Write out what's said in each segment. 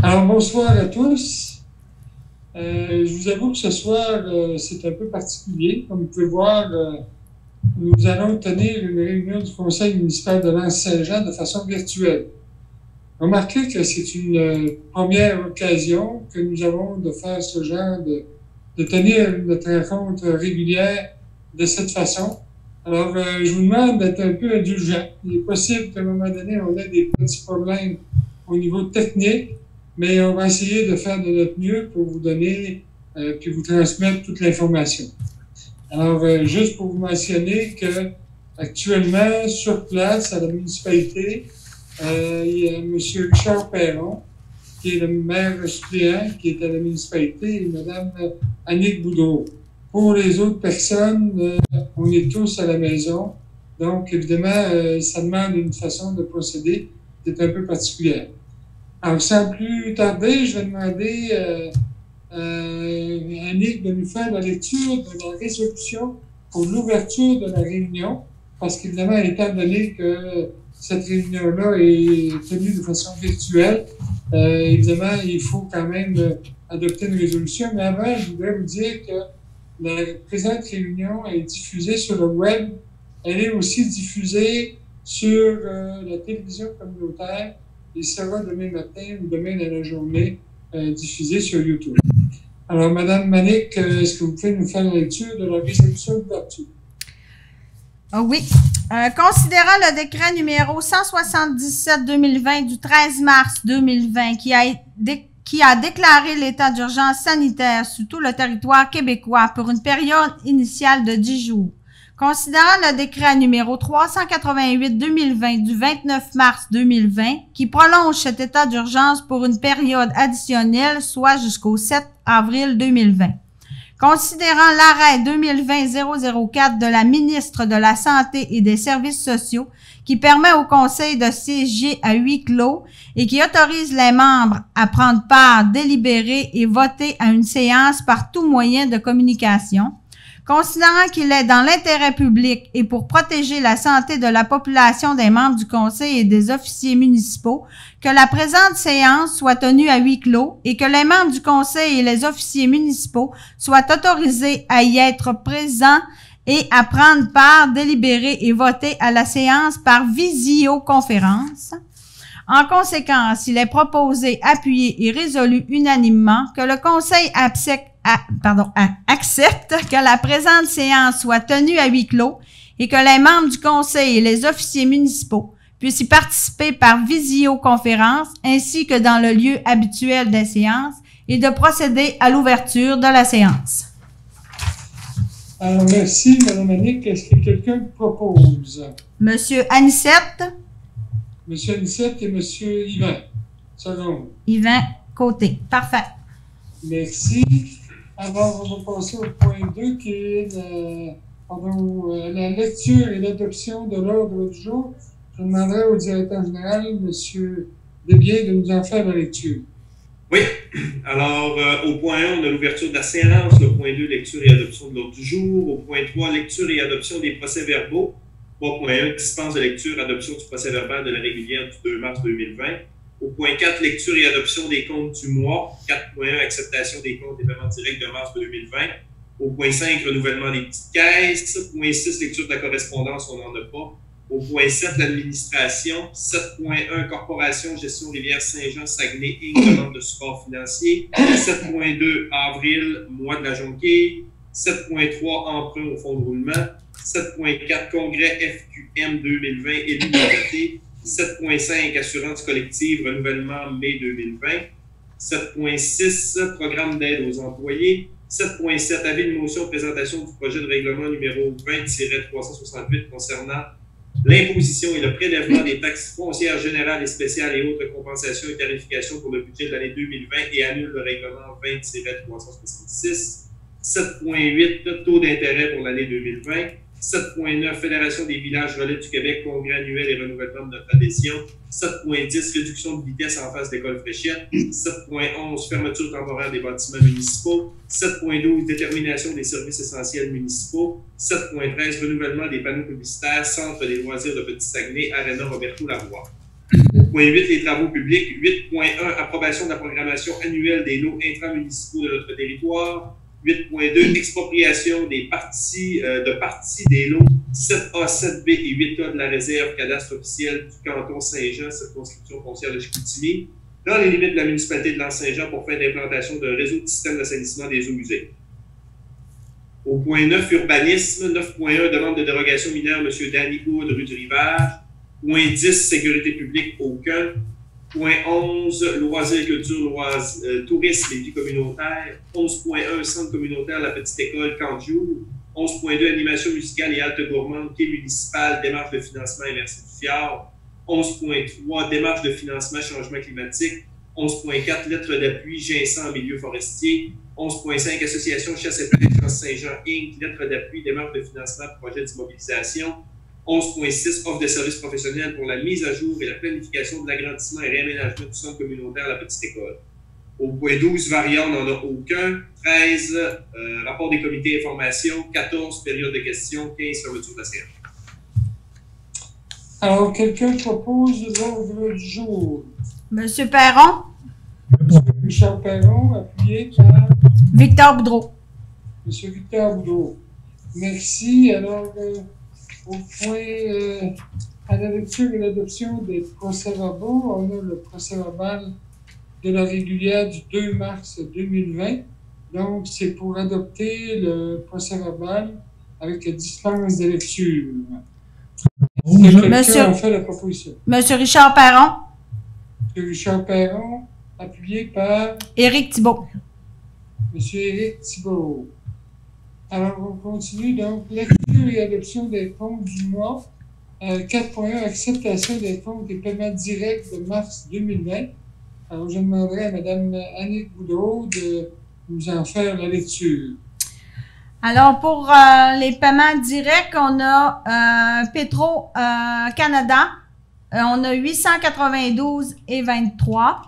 Alors, bonsoir à tous. Je vous avoue que ce soir, c'est un peu particulier. Comme vous pouvez voir, nous allons tenir une réunion du Conseil municipal de Lens-Saint-Jean de façon virtuelle. Remarquez que c'est une première occasion que nous avons de faire ce genre de tenir notre rencontre régulière de cette façon. Alors, je vous demande d'être un peu indulgent. Il est possible qu'à un moment donné, on ait des petits problèmes au niveau technique, mais on va essayer de faire de notre mieux pour vous donner puis vous transmettre toute l'information. Alors, juste pour vous mentionner que actuellement, sur place, à la municipalité, il y a M. Richard Perron, qui est le maire suppléant, qui est à la municipalité, et Mme Annick Boudreau. Pour les autres personnes, on est tous à la maison. Donc, évidemment, ça demande une façon de procéder qui est un peu particulière. Alors, sans plus tarder, je vais demander à Annick de nous faire la lecture de la résolution pour l'ouverture de la réunion, parce qu'évidemment, étant donné que cette réunion-là est tenue de façon virtuelle, évidemment, il faut quand même adopter une résolution. Mais avant, je voudrais vous dire que la présente réunion est diffusée sur le web. Elle est aussi diffusée sur la télévision communautaire et sera demain matin ou demain dans la journée diffusée sur YouTube. Alors, Madame Manick, est-ce que vous pouvez nous faire la lecture de la résolution d'ouverture? Oui. Considérant le décret numéro 177-2020 du 13 mars 2020 qui a déclaré l'état d'urgence sanitaire sur tout le territoire québécois pour une période initiale de 10 jours. Considérant le décret numéro 388-2020 du 29 mars 2020 qui prolonge cet état d'urgence pour une période additionnelle, soit jusqu'au 7 avril 2020. Considérant l'arrêt 2020-004 de la ministre de la Santé et des Services sociaux qui permet au Conseil de siéger à huis clos et qui autorise les membres à prendre part, délibérer et voter à une séance par tout moyen de communication. Considérant qu'il est dans l'intérêt public et pour protéger la santé de la population des membres du Conseil et des officiers municipaux, que la présente séance soit tenue à huis clos et que les membres du Conseil et les officiers municipaux soient autorisés à y être présents et à prendre part, délibérer et voter à la séance par visioconférence. En conséquence, il est proposé, appuyé et résolu unanimement que le Conseil accepte que la présente séance soit tenue à huis clos et que les membres du Conseil et les officiers municipaux puissent y participer par visioconférence ainsi que dans le lieu habituel des séances et de procéder à l'ouverture de la séance. Alors, merci, Mme Annick. Est-ce que quelqu'un propose? Monsieur Anissette. Monsieur Anissette et Monsieur Yvan. Seconde. Yvan Côté. Parfait. Merci. Alors, on va passer au point 2 qui est la lecture et l'adoption de l'ordre du jour. Je demanderai au directeur général, M. Desbiens, de nous en faire la lecture. Oui. Alors, au point 1, on a l'ouverture de la séance. Le point 2, lecture et adoption de l'ordre du jour. Au point 3, lecture et adoption des procès-verbaux. 3.1, dispense de lecture, adoption du procès-verbal de la régulière du 2 mars 2020. Au point 4, lecture et adoption des comptes du mois. 4.1, acceptation des comptes et paiements directs de mars 2020. Au point 5, renouvellement des petites caisses. Point 6, lecture de la correspondance, on n'en a pas. Au point 7, l'administration. 7.1, corporation, gestion Rivière-Saint-Jean, Saguenay, Inc., demande de support financier. 7.2, avril, mois de la jonquille. 7.3, emprunt au fonds de roulement. 7.4, congrès FQM 2020, élu mandaté. 7.5, assurance collective, renouvellement mai 2020. 7.6, programme d'aide aux employés. 7.7, avis de motion, présentation du projet de règlement numéro 20-368 concernant l'imposition et le prélèvement des taxes foncières générales et spéciales et autres compensations et tarifications pour le budget de l'année 2020 et annule le règlement 20-366. 7.8, taux d'intérêt pour l'année 2020. 7.9, Fédération des villages relais du Québec, congrès annuel et renouvellement de notre adhésion. 7.10, réduction de vitesse en face d'école Fréchette. 7.11, fermeture temporaire des bâtiments municipaux. 7.12, détermination des services essentiels municipaux. 7.13, renouvellement des panneaux publicitaires, centre des loisirs de Petit-Saguenay, Aréna Roberto Lavoie. Point 8, les travaux publics. 8.1, approbation de la programmation annuelle des lots intramunicipaux de notre territoire. 8.2, expropriation des parties des lots 7A, 7B et 8A de la réserve cadastre officiel du canton Saint-Jean, circonscription foncière de Chicoutimi, dans les limites de la municipalité de l'Anse-Saint-Jean pour fin d'implantation d'un réseau de système d'assainissement des eaux usées. Au point 9, urbanisme. 9.1, demande de dérogation mineure, M. Danny Hood, rue du Rivage. Point 10, sécurité publique, aucun. Point 11, loisirs, culture, tourisme et vie communautaire. 11.1, centre communautaire, la petite école, Candiou. 11.2, animation musicale et halte gourmande, quai municipal, démarche de financement inversé du fjord. 11.3, démarche de financement changement climatique. 11.4, lettre d'appui, Ginsan en milieu forestier. 11.5, association chasse et pêche Saint-Jean Inc., lettre d'appui, démarche de financement, projet d'immobilisation. 11.6, offre de services professionnels pour la mise à jour et la planification de l'agrandissement et réaménagement du centre communautaire La Petite École. Au point 12, variant, on n'en a aucun. 13, rapport des comités d'information. 14, période de questions. 15, fermeture de la séance. Alors, quelqu'un propose l'ordre du jour. Monsieur Perron. Monsieur Richard Perron, appuyé par Victor Boudreau. Monsieur Victor Boudreau. Merci. Alors, au point, à la lecture et l'adoption des procès-verbaux, on a le procès-verbal de la régulière du 2 mars 2020. Donc, c'est pour adopter le procès-verbal avec la dispense de lecture. Quelqu'un a fait la proposition. Monsieur Richard Perron. Monsieur Richard Perron, appuyé par Éric Thibault. Monsieur Éric Thibault. Alors, on continue. Donc, lecture et adoption des comptes du mois. 4.1, acceptation des comptes et paiements directs de mars 2020. Alors, je demanderai à Mme Annick Boudreau de nous en faire la lecture. Alors, pour les paiements directs, on a Petro-Canada. On a 892,23.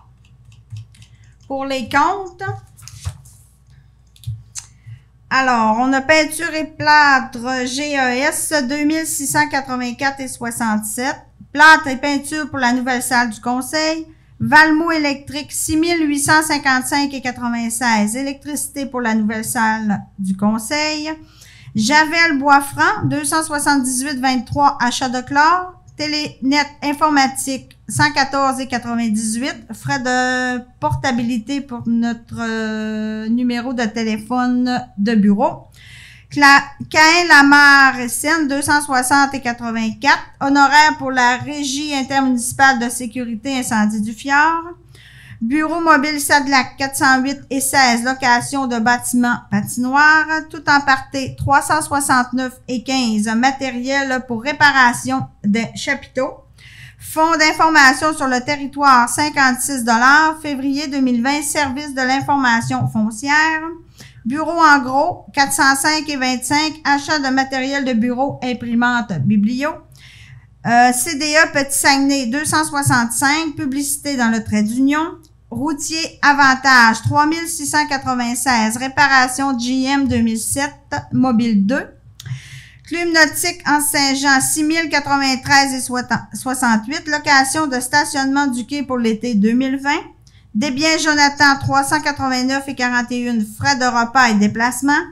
Pour les comptes, alors, on a peinture et plâtre GES 2684,67. Plâtre et peinture pour la nouvelle salle du conseil. Valmont électrique 6855,96. Électricité pour la nouvelle salle du conseil. Javel Boisfranc 278,23. Achat de chlore. Télénet informatique 114,98. Frais de portabilité pour notre numéro de téléphone de bureau. Caen Lamar SN 260,84. Honoraires pour la Régie intermunicipale de sécurité incendie du fjord. Bureau mobile Sadlac 408,16. Location de bâtiments patinoires. Tout en partie 369,15. Matériel pour réparation des chapiteaux. Fonds d'information sur le territoire 56 $. Février 2020. Service de l'information foncière. Bureau en gros, 405,25. Achat de matériel de bureau, imprimante, biblio. CDE Petit-Saguenay, 265. Publicité dans le trait d'union. Routier Avantage, 3696. Réparation GM 2007, mobile 2. Club nautique en Saint-Jean, 6093,68. Location de stationnement du quai pour l'été 2020. Desbiens Jonathan, 389,41. Frais de repas et déplacement.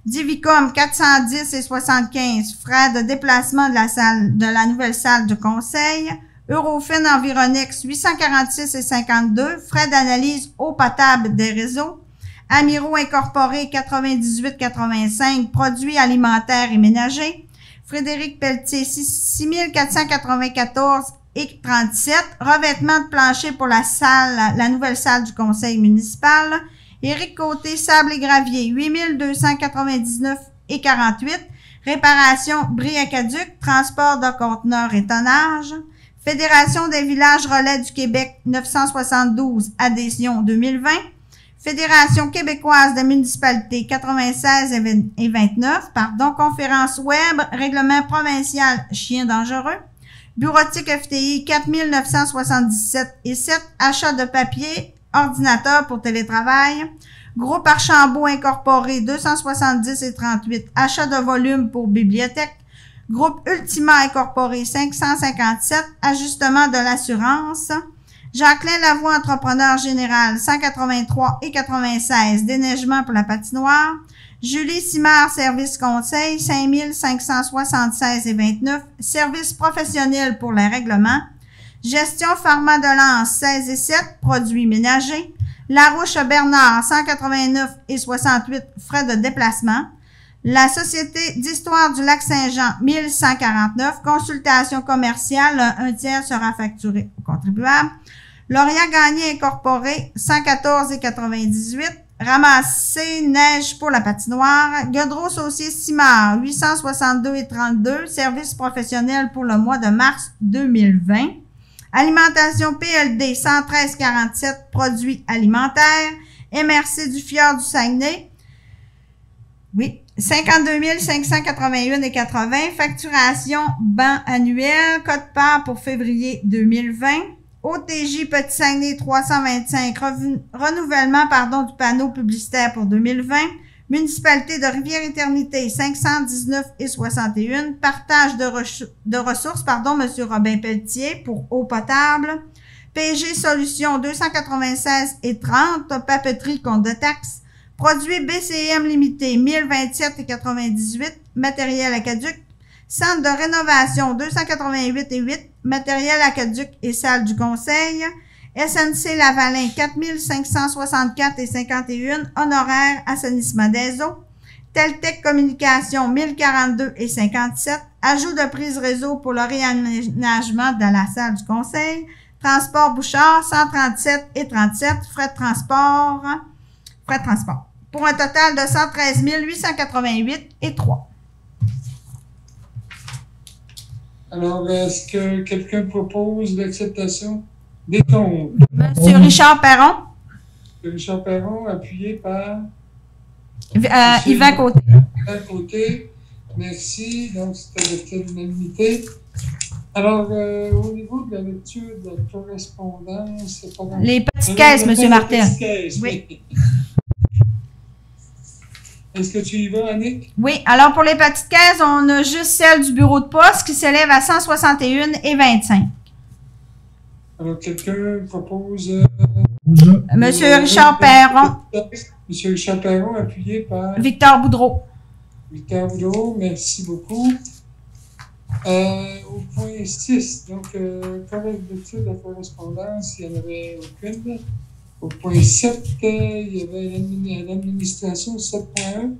Divicom, 410,75. Frais de déplacement de la nouvelle salle de conseil. Eurofin Environex, 846,52. Frais d'analyse eau potable des réseaux. Amiro Incorporé, 98,85. Produits alimentaires et ménagers. Frédéric Pelletier, 6494,37. Revêtement de plancher pour la nouvelle salle du conseil municipal. Éric Côté, sable et gravier, 8299,48. Réparation Briacaduc, transport de conteneurs et tonnage. Fédération des villages relais du Québec, 972, adhésion 2020. Fédération québécoise de municipalités 96 et 29, conférence web, règlement provincial chien dangereux, bureautique FTI 4977 et 7, achat de papier, ordinateur pour télétravail, groupe Archambault incorporé 270 et 38, achat de volume pour bibliothèque, groupe Ultima incorporé 557, ajustement de l'assurance, Jacqueline Lavoie, entrepreneur général, 183 et 96, déneigement pour la patinoire. Julie Simard, service conseil, 5576 et 29, service professionnel pour les règlements. Gestion pharma de Lens, 16 et 7, produits ménagers. Larouche Bernard, 189 et 68, frais de déplacement. La Société d'histoire du Lac-Saint-Jean, 1149, consultation commerciale, un tiers sera facturé au contribuable. Lauriat Gagné incorporé, 114 et 98. Ramasser neige pour la patinoire. Godreau Saucier Simard, 862 et 32. Service professionnel pour le mois de mars 2020. Alimentation PLD, 113,47. Produits alimentaires. MRC du Fjord du Saguenay. Oui. 52 581 et 80. Facturation ban annuel. Code part pour février 2020. OTJ Petit Saguenay 325, renouvellement du panneau publicitaire pour 2020. Municipalité de Rivière-Éternité 519 et 61. Partage de ressources, Monsieur Robin Pelletier pour eau potable. PG Solutions 296 et 30. Papeterie compte de taxes. Produits BCM limité 1027 et 98. Matériel aqueduc. Centre de rénovation 288 et 8, matériel aqueduc et salle du conseil. SNC Lavalin 4564 et 51, honoraires assainissement des eaux. Teltec Communication 1042 et 57, ajout de prise réseau pour le réaménagement de la salle du conseil. Transport Bouchard 137 et 37, frais de transport. Pour un total de 113 888 et 3. Alors, est-ce que quelqu'un propose l'acceptation des comptes? Monsieur Richard Perron. Richard Perron, appuyé par Yvan Côté. Yvan Côté. Merci. Donc, c'est adopté à l'unanimité. Alors, au niveau de la lecture de la correspondance, c'est pas les petites caisses, M. Martel. Oui. Est-ce que tu y vas, Annick? Oui. Alors, pour les petites caisses, on a juste celle du bureau de poste qui s'élève à 161 et 25. Alors, quelqu'un propose... Monsieur Richard Perron. Monsieur Richard Perron, appuyé par... Victor Boudreau. Victor Boudreau, merci beaucoup. Au point 6, donc, correcteur de la correspondance, il n'y en avait aucune. Au point 7, il y avait l'administration 7.1,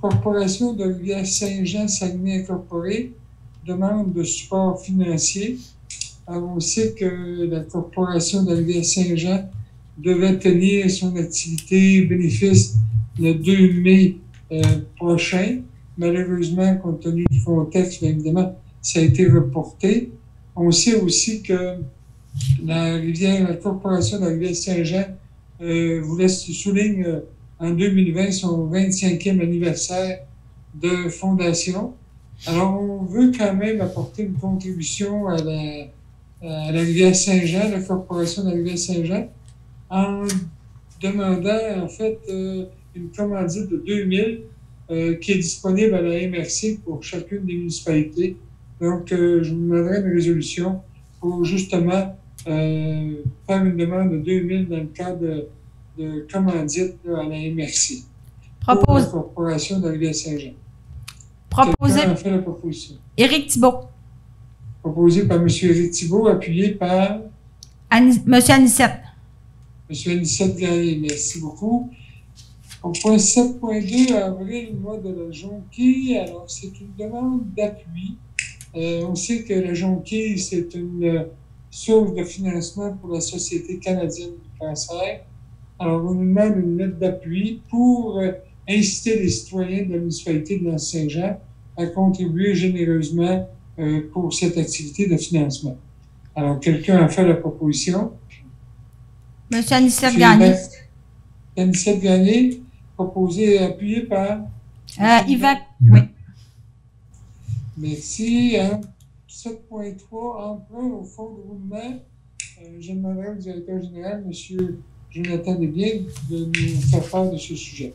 Corporation de Rivière-Saint-Jean-Saguenay incorporée, demande de support financier. Alors, on sait que la Corporation de Rivière-Saint-Jean devait tenir son activité bénéfice le 2 mai prochain. Malheureusement, compte tenu du contexte, évidemment, ça a été reporté. On sait aussi que la Corporation de la Rivière-Saint-Jean voulait souligner en 2020 son 25e anniversaire de fondation. Alors, on veut quand même apporter une contribution à la Rivière-Saint-Jean, la Corporation de la Rivière-Saint-Jean, en demandant, en fait, une commandite de 2000 qui est disponible à la MRC pour chacune des municipalités. Donc, je vous demanderai une résolution pour justement faire une demande de 2000 dans le cadre de commandite à la MRC. Pour la Corporation de la Rivière-Saint-Jean. Quelqu'un a fait la proposition. Éric Thibault. Proposé par M. Éric Thibault, appuyé par... M. Anicette. M. Anicette Gagné, merci beaucoup. Au point 7.2, avril, mois de la Jonquille. Alors, c'est une demande d'appui. On sait que la Jonquille, c'est une source de financement pour la Société canadienne du cancer. Alors, on nous demande une lettre d'appui pour inciter les citoyens de la municipalité de Lens-Saint-Jean à contribuer généreusement pour cette activité de financement. Alors, quelqu'un a fait la proposition. M. Anicette Gagné. Anissette Gagné, proposé et appuyé par... Yvan. Oui. Merci. 7.3, emprunt au fonds de roulement. Je demanderai au directeur général, M. Jonathan Desbiens, de nous faire part de ce sujet.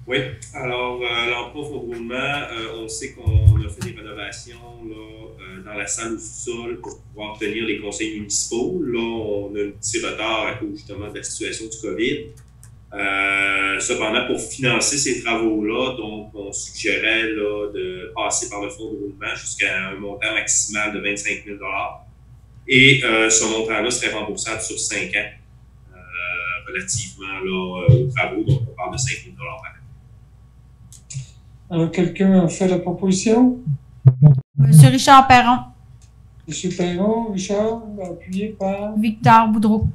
Oui, alors l'emprunt au fonds de roulement, on sait qu'on a fait des rénovations là, dans la salle au sous-sol pour pouvoir tenir les conseils municipaux. Là, on a un petit retard à cause justement de la situation du COVID. Cependant, pour financer ces travaux-là, donc on suggérait là, de passer par le fonds de roulement jusqu'à un montant maximal de 25 000 et ce montant-là serait remboursable sur 5 ans relativement là, aux travaux. Donc, on parle de 5 000 par an. Alors, quelqu'un a fait la proposition? Monsieur Richard Perron. Monsieur Perron, Richard, appuyé par? Victor Boudreau.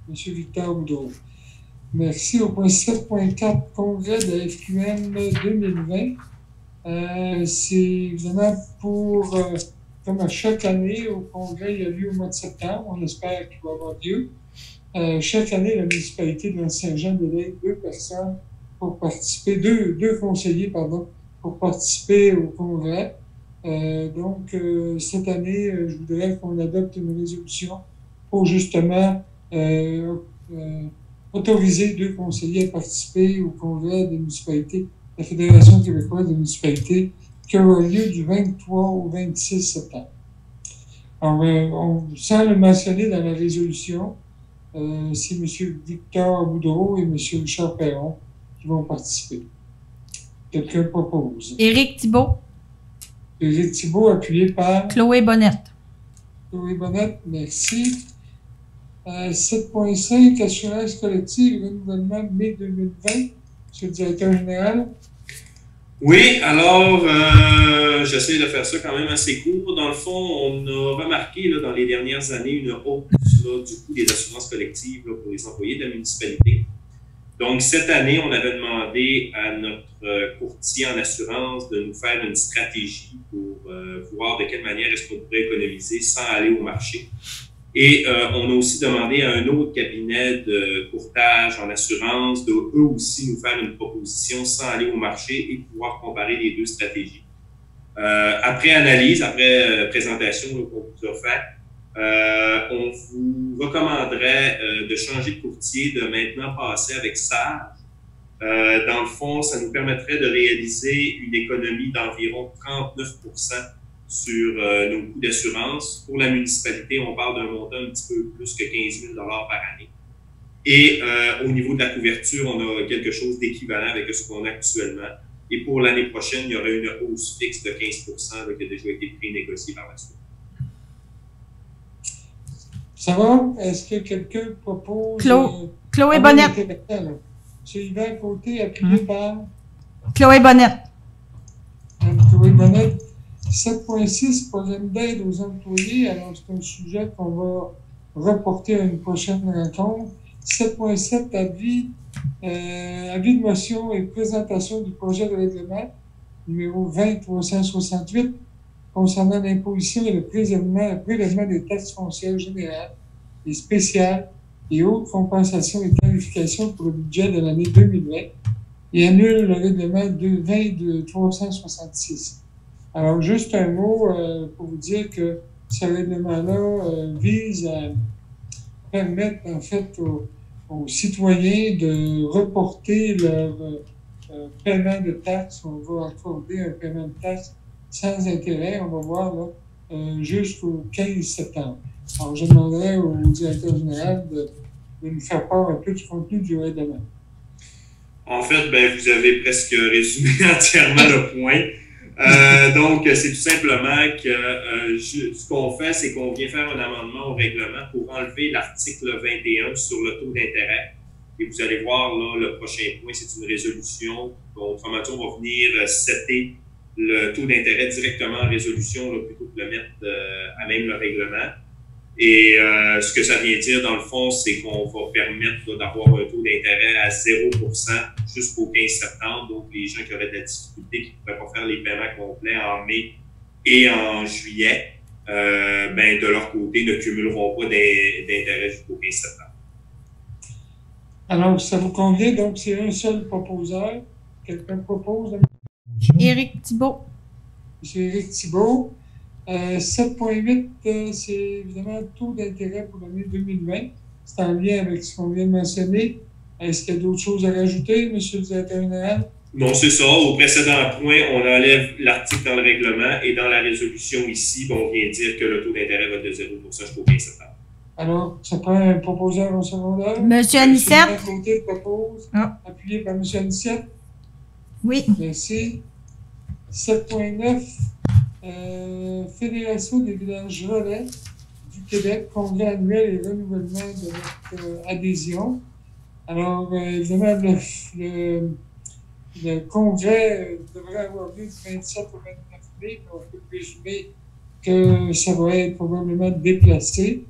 Monsieur Victor Boudreau. Merci. Au point 7.4, congrès de la FQM 2020. C'est évidemment pour, comme à chaque année, au congrès, il y a lieu au mois de septembre. On espère qu'il va avoir lieu. Chaque année, la municipalité de Saint-Jean délègue 2 personnes pour participer, deux conseillers, pardon, pour participer au congrès. Donc, cette année, je voudrais qu'on adopte une résolution pour justement autoriser 2 conseillers à participer au congrès des municipalités, de la Fédération québécoise des municipalités, qui aura lieu du 23 au 26 septembre. Alors, sans le mentionner dans la résolution, c'est M. Victor Boudreau et M. Richard Perron qui vont participer. Quelqu'un propose. Éric Thibault. Éric Thibault, appuyé par? Chloé Bonnette. Chloé Bonnette, merci. 7.5, assurance collective, renouvellement mai 2020. Monsieur le directeur général. Oui, alors, j'essaie de faire ça quand même assez court. Dans le fond, on a remarqué là, dans les dernières années une hausse là, du coût des assurances collectives là, pour les employés de la municipalité. Donc, cette année, on avait demandé à notre courtier en assurance de nous faire une stratégie pour voir de quelle manière est-ce qu'on pourrait économiser sans aller au marché. Et on a aussi demandé à un autre cabinet de courtage en assurance de eux aussi nous faire une proposition sans aller au marché et pouvoir comparer les 2 stratégies. Après analyse, après présentation qu'on vous a fait, on vous recommanderait de changer de courtier, de maintenant passer avec Sage. Dans le fond, ça nous permettrait de réaliser une économie d'environ 39% sur nos coûts d'assurance. Pour la municipalité, on parle d'un montant un petit peu plus que 15 000 par année. Et au niveau de la couverture, on a quelque chose d'équivalent avec ce qu'on a actuellement. Et pour l'année prochaine, il y aurait une hausse fixe de 15% qui a déjà été pré-négociée par la suite. Ça va? Est-ce que quelqu'un propose... Chloé Bonnette. M. Yvan Côté, appuyé par? Chloé Bonnette. Chloé Bonnette. 7.6, programme d'aide aux employés. Alors, c'est un sujet qu'on va reporter à une prochaine rencontre. 7.7, avis de motion et présentation du projet de règlement numéro 20-368 concernant l'imposition et le prélèvement des taxes foncières générales et spéciales et autres compensations et tarifications pour le budget de l'année 2020 et annule le règlement 20-366. Alors, juste un mot pour vous dire que ce règlement-là vise à permettre, en fait, aux citoyens de reporter leur paiement de taxes. On va accorder un paiement de taxes sans intérêt, on va voir là, jusqu'au 15 septembre. Alors, je demanderai au directeur général de nous faire part un peu du contenu du règlement. En fait, vous avez presque résumé entièrement le point. Donc, c'est tout simplement que ce qu'on fait, c'est qu'on vient faire un amendement au règlement pour enlever l'article 21 sur le taux d'intérêt. Et vous allez voir, là, le prochain point, c'est une résolution. Donc, autrement dit, on va venir setter le taux d'intérêt directement en résolution, là, plutôt que de le mettre à même le règlement. Et ce que ça vient dire, dans le fond, c'est qu'on va permettre d'avoir un taux d'intérêt à 0% jusqu'au 15 septembre. Donc, les gens qui auraient de la difficulté, qui ne pourraient pas faire les paiements complets en mai et en juillet, de leur côté, ne cumuleront pas d'intérêt jusqu'au 15 septembre. Alors, ça vous convient, donc c'est un seul proposeur. Quelqu'un propose? Éric Thibault. M. Éric Thibault. 7,8, c'est évidemment le taux d'intérêt pour l'année 2020. C'est en lien avec ce qu'on vient de mentionner. Est-ce qu'il y a d'autres choses à rajouter, M. le directeur général? Non, c'est ça. Au précédent point, on enlève l'article dans le règlement et dans la résolution ici, on vient dire que le taux d'intérêt va être de 0% jusqu'au 15 septembre. Alors, ça prend un proposeur au secondaire. Monsieur Anicette. M. Côté propose, appuyé par M. Anicette. Oui. Merci. 7,9, Fédération des villages relais du Québec, congrès annuel et renouvellement de notre adhésion. Alors, évidemment, le congrès devrait avoir lieu du 27 au 29 mai, mais on peut présumer que ça va être probablement déplacé.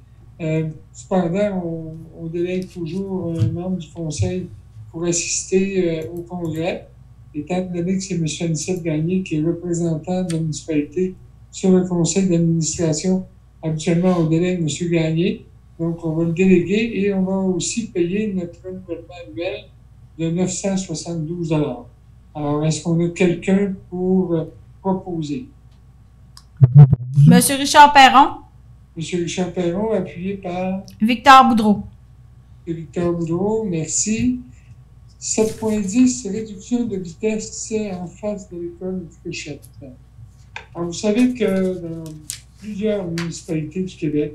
Cependant, on délègue toujours un membre du conseil pour assister au congrès. Étant donné que c'est M. Anicette Gagné qui est représentant de la municipalité sur le conseil d'administration, habituellement on délègue M. Gagné. Donc, on va le déléguer et on va aussi payer notre renouvellement annuel de 972 $. Alors, est-ce qu'on a quelqu'un pour proposer? M. Richard Perron. M. Richard Perron, appuyé par Victor Boudreau. Victor Boudreau, merci. 7,10, réduction de vitesse en face de l'école de Fréchette. Alors, vous savez que dans plusieurs municipalités du Québec,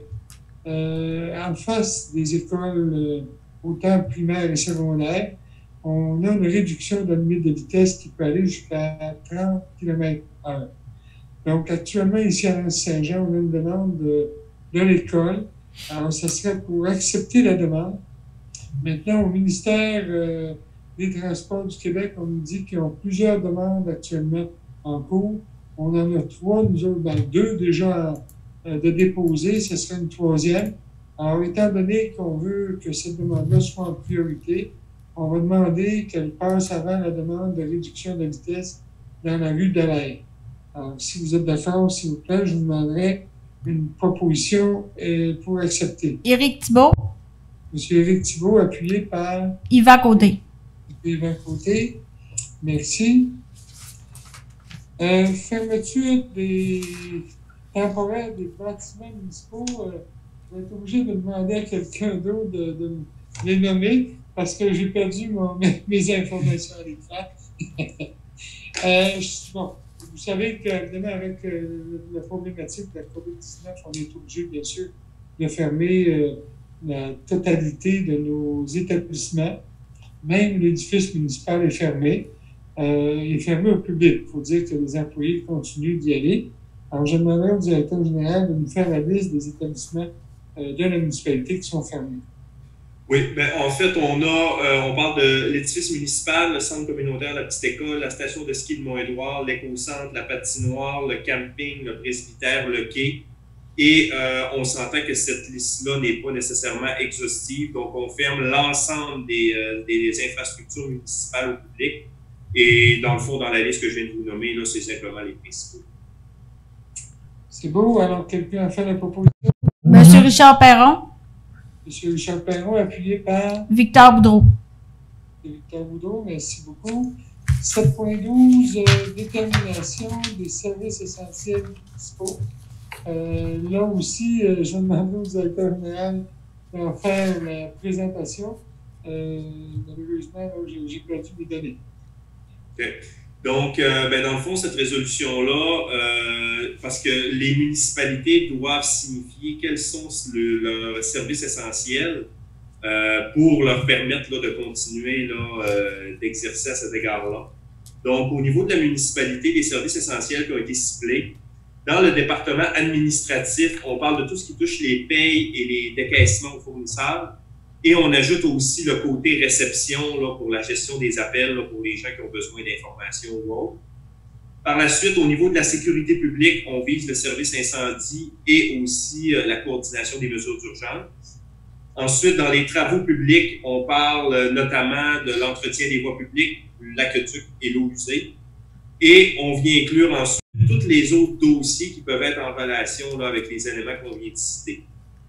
en face des écoles autant primaires et secondaires, on a une réduction de la limite de vitesse qui peut aller jusqu'à 30 km/h. Donc, actuellement, ici à Saint-Jean, on a une demande de l'école. Alors, ça serait pour accepter la demande. Maintenant, au ministère des Transports du Québec, on nous dit qu'ils ont plusieurs demandes actuellement en cours. On en a 3, nous autres, 2 déjà de déposer, ce serait une 3e. Alors, étant donné qu'on veut que cette demande-là soit en priorité, on va demander qu'elle passe avant la demande de réduction de vitesse dans la rue de l'Air. Alors, si vous êtes d'accord, s'il vous plaît, je vous demanderai une proposition pour accepter. Éric Thibault. Monsieur Éric Thibault, appuyé par Yvan Côté. Yvan Côté. Merci. Fermeture des temporaires des bâtiments municipaux. Je vais être obligé de demander à quelqu'un d'autre de les nommer parce que j'ai perdu mes informations à l'écran. Bon, vous savez qu'évidemment, avec la problématique de la COVID-19, on est obligé, bien sûr, de fermer la totalité de nos établissements. Même l'édifice municipal est fermé. Il est fermé au public. Il faut dire que les employés continuent d'y aller. Alors, je demanderai au directeur général de nous faire la liste des établissements de la municipalité qui sont fermés. Oui, bien, en fait, on parle de l'édifice municipal, le centre communautaire, la petite école, la station de ski de Mont-Édouard, l'éco-centre, la patinoire, le camping, le presbytère, le quai. Et on s'entend que cette liste-là n'est pas nécessairement exhaustive. Donc, on ferme l'ensemble des infrastructures municipales au public. Et dans le fond, dans la liste que je viens de vous nommer, là, c'est simplement les principaux. C'est beau. Alors, quelqu'un a fait la proposition? Monsieur Richard Perron. Monsieur Richard Perron, appuyé par Victor Boudreau. Victor Boudreau, merci beaucoup. 7,12, détermination des services essentiels municipaux. Là aussi, je vais demander au directeur général d'en faire la présentation. Malheureusement, j'ai perdu mes données. Okay. Donc, dans le fond, cette résolution-là, parce que les municipalités doivent signifier quels sont leurs services essentiels pour leur permettre là, de continuer d'exercer à cet égard-là. Donc, au niveau de la municipalité, les services essentiels qui ont été ciblés, dans le département administratif, on parle de tout ce qui touche les payes et les décaissements aux fournisseurs. Et on ajoute aussi le côté réception là, pour la gestion des appels là, pour les gens qui ont besoin d'informations ou autres. Par la suite, au niveau de la sécurité publique, on vise le service incendie et aussi la coordination des mesures d'urgence. Ensuite, dans les travaux publics, on parle notamment de l'entretien des voies publiques, l'aqueduc et l'eau usée. Et on vient inclure ensuite tous les autres dossiers qui peuvent être en relation là, avec les éléments qu'on vient de citer.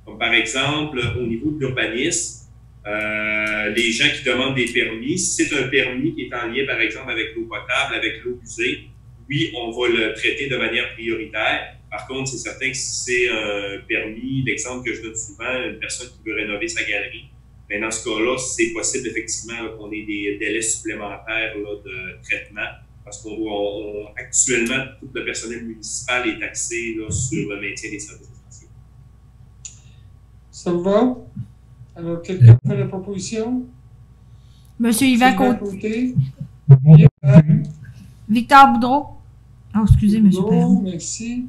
Comme par exemple, au niveau de l'urbanisme, Les gens qui demandent des permis, si c'est un permis qui est en lien, par exemple, avec l'eau potable, avec l'eau usée, oui, on va le traiter de manière prioritaire. Par contre, c'est certain que si c'est un permis, l'exemple que je donne souvent, une personne qui veut rénover sa galerie, bien, dans ce cas-là, c'est possible effectivement qu'on ait des délais supplémentaires là, de traitement, parce actuellement, tout le personnel municipal est axé là, sur le maintien des services essentiels. Ça va? Alors, quelqu'un fait la proposition? Monsieur Yvan Côté. Côté. Victor Boudreau. Oh, excusez, monsieur Perron. Merci.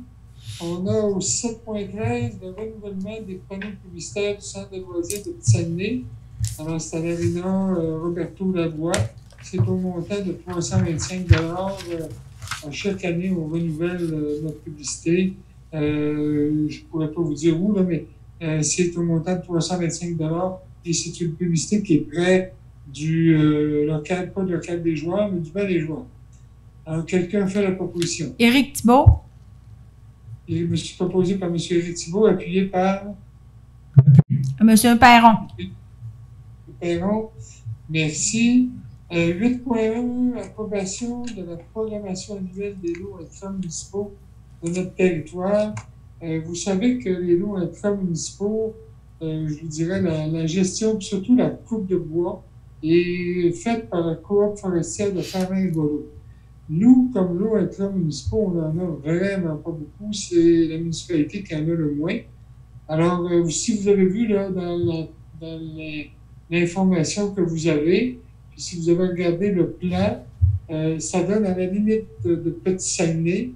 On a au 7.13 le renouvellement des panneaux publicitaires du Centre de loisirs de Petit-Saguenay. Alors, c'est à l'aréna Roberto Lavoie. C'est au montant de 325 chaque année, on renouvelle notre publicité. Je ne pourrais pas vous dire où, là, mais c'est au montant de 325 et c'est une publicité qui est près du local, pas du local des joueurs, mais du banc des joueurs. Alors, quelqu'un fait la proposition. Éric Thibault. Je me suis proposé par M. Éric Thibault, appuyé par Monsieur Perron. Perron. Merci. 8.1, approbation de la programmation annuelle des lots intramunicipaux de notre territoire. Vous savez que les lots intramunicipaux, je vous dirais, la gestion, surtout la coupe de bois, est faite par la coop forestière de Farin-Golo. Nous, comme lots intramunicipaux, on n'en a vraiment pas beaucoup. C'est la municipalité qui en a le moins. Alors, si vous avez vu là, dans l'information que vous avez, puis si vous avez regardé le plan, ça donne à la limite de Petit-Saguenay.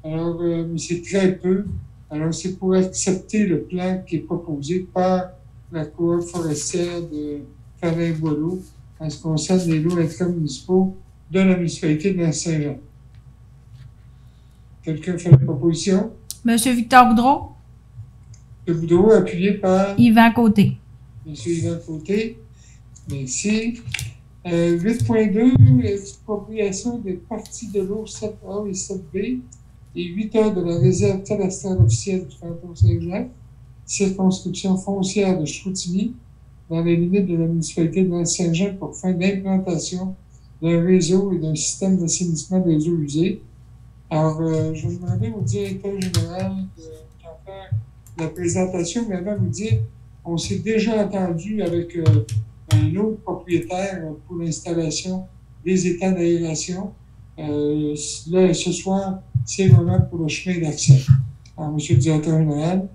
Alors, mais c'est très peu. Alors, c'est pour accepter le plan qui est proposé par la coop forestière de Farin-Boileau en ce qui concerne les lots intramunicipaux de la municipalité de Saint-Jean. Quelqu'un fait la proposition? Monsieur Victor Boudreau. M. Boudreau, appuyé par Yvan Côté. Monsieur Yvan Côté. Merci. 8.2, expropriation des parties de l'eau 7A et 7B et 8 heures de la réserve cadastrale officielle du canton Saint-Jean, circonscription foncière de Chicoutimi, dans les limites de la municipalité de Saint-Jean pour fin d'implantation d'un réseau et d'un système d'assainissement des eaux usées. Alors, je vais demander au directeur général de faire la présentation, mais avant de vous dire, on s'est déjà entendu avec un autre propriétaire pour l'installation des étangs d'aération. Là, ce soir, c'est vraiment pour le chemin d'accès. Alors, monsieur le directeur général.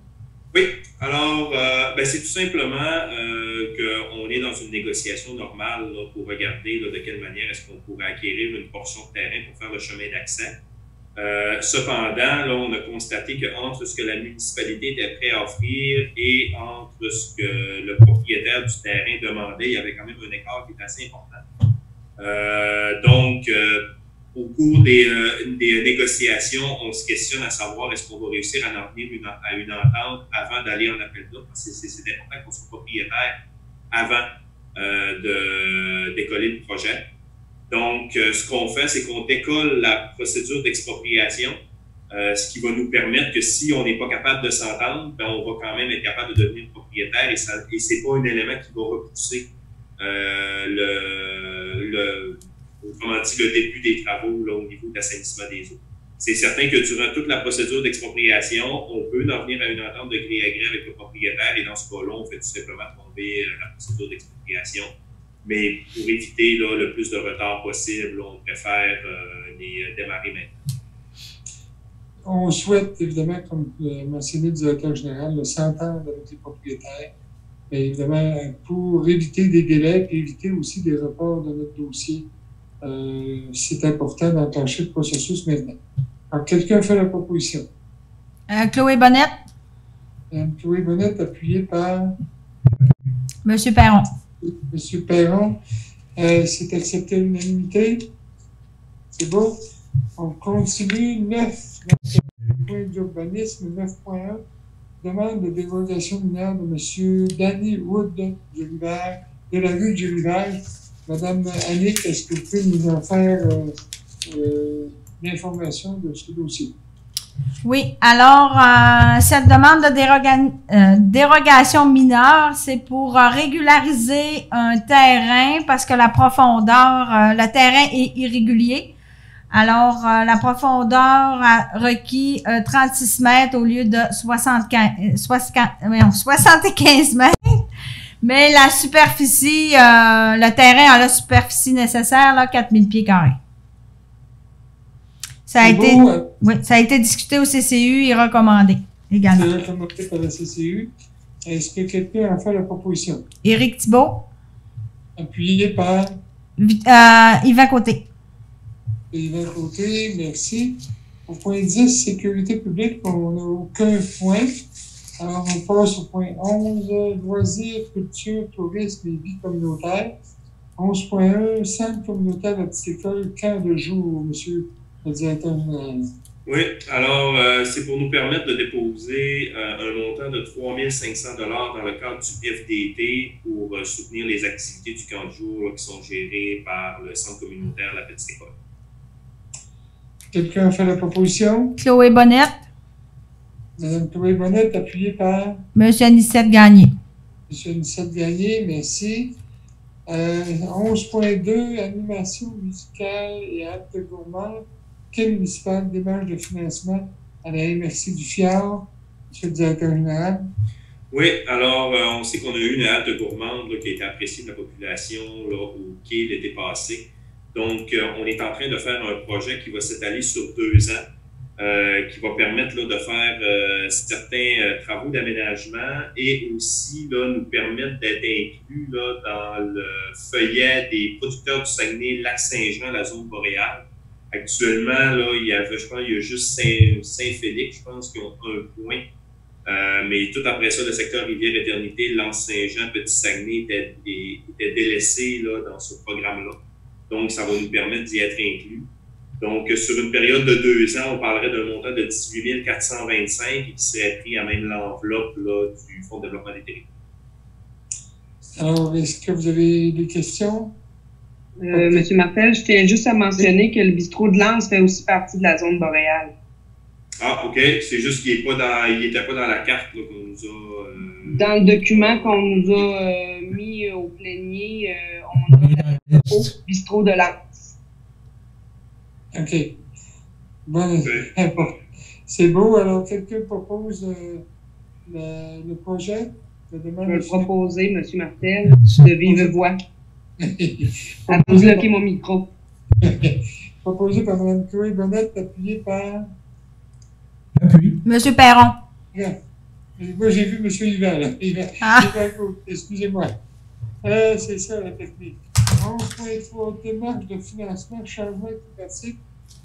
Oui, alors, c'est tout simplement qu'on est dans une négociation normale là, pour regarder là, de quelle manière est-ce qu'on pourrait acquérir une portion de terrain pour faire le chemin d'accès. Cependant, là, on a constaté qu'entre ce que la municipalité était prête à offrir et entre ce que le propriétaire du terrain demandait, il y avait quand même un écart qui est assez important. Donc, au cours des négociations, on se questionne à savoir est-ce qu'on va réussir à en venir à une entente avant d'aller en appel d'offres, parce que c'est important qu'on soit propriétaire avant de décoller le projet. Donc, ce qu'on fait, c'est qu'on décolle la procédure d'expropriation, ce qui va nous permettre que si on n'est pas capable de s'entendre, ben, on va quand même être capable de devenir propriétaire et c'est pas un élément qui va repousser le début des travaux là, au niveau de l'assainissement des eaux. C'est certain que durant toute la procédure d'expropriation, on peut en venir à une entente de gré à gré avec le propriétaire et dans ce cas-là, on fait tout simplement tomber la procédure d'expropriation. Mais pour éviter là, le plus de retard possible, on préfère les démarrer maintenant. On souhaite, évidemment, comme mentionné le directeur général, s'entendre avec les propriétaires. Mais évidemment, pour éviter des délais et éviter aussi des reports de notre dossier, c'est important d'enclencher le processus maintenant. Alors, quelqu'un fait la proposition. Chloé Bonnette. Chloé Bonnette, appuyée par Monsieur Perron. Monsieur Perron, c'est accepté à l'unanimité. C'est beau. On continue. 9, point d'urbanisme, 9.1. Demande de dérogation minière de M. Danny Wood de la rue du Rivage. Madame Annick, est-ce que vous pouvez nous en faire l'information de ce dossier? Oui, alors cette demande de dérogation mineure, c'est pour régulariser un terrain parce que la profondeur, le terrain est irrégulier. Alors, la profondeur a requis 36 mètres au lieu de 75 mètres. Mais la superficie, le terrain a la superficie nécessaire, là, 4000 pieds carrés. Ça a été, oui, ça a été discuté au CCU et recommandé également. C'est recommandé par la CCU. Est-ce que quelqu'un a fait la proposition? Éric Thibault. Appuyé par? Yvan Côté. Yvan Côté, merci. Au point 10, sécurité publique, on n'a aucun point. Alors, on passe au point 11, loisirs, culture, tourisme et vie communautaire. 11.1, centre communautaire de la petite école, camp de jour, monsieur le directeur général. Oui, alors c'est pour nous permettre de déposer un montant de 3 500 $ dans le cadre du FDT pour soutenir les activités du camp de jour qui sont gérées par le centre communautaire La Petite École. Quelqu'un a fait la proposition? Chloé Bonnette. Madame Chloé Bonnette, appuyée par? Monsieur Anicette Gagné. Monsieur Anicette Gagné, merci. 11.2, animation musicale et actes gourmands. Quai municipal, démarche de financement à la MRC du Fjord, monsieur le directeur général. Oui, alors on sait qu'on a eu une halte gourmande là, qui a été appréciée de la population là, au quai l'été passé. Donc, on est en train de faire un projet qui va s'étaler sur 2 ans, qui va permettre là, de faire certains travaux d'aménagement et aussi là, nous permettre d'être inclus là, dans le feuillet des producteurs du Saguenay, Lac-Saint-Jean, la zone boréale. Actuellement, là, il y a juste Saint-Félix, je pense, qui ont un point. Mais tout après ça, le secteur Rivière-Éternité, L'Anse-Saint-Jean, Petit-Saguenay était délaissé là, dans ce programme-là. Donc, ça va nous permettre d'y être inclus. Donc, sur une période de 2 ans, on parlerait d'un montant de 18 425 et qui serait pris à même l'enveloppe là, du Fonds de développement des territoires. Alors, est-ce que vous avez des questions? Monsieur Martel, je tiens juste à mentionner que le bistrot de Lens fait aussi partie de la zone boréale. Ah, OK. C'est juste qu'il n'était pas dans la carte là, qu'on nous a... Dans le document qu'on nous a mis au plénier, on a le bistrot de Lens. OK. Bon, c'est beau. Alors, quelqu'un propose le projet? Je vais le proposer, monsieur Martel, de vive voix. À vous bloquer mon micro. Proposé par Mme Chloé Bonnette, appuyé par? Appui. Monsieur Perron. Moi, j'ai vu M. Yvan, là. Excusez-moi. C'est ça, la technique. 11.3, démarche de financement, changement climatique.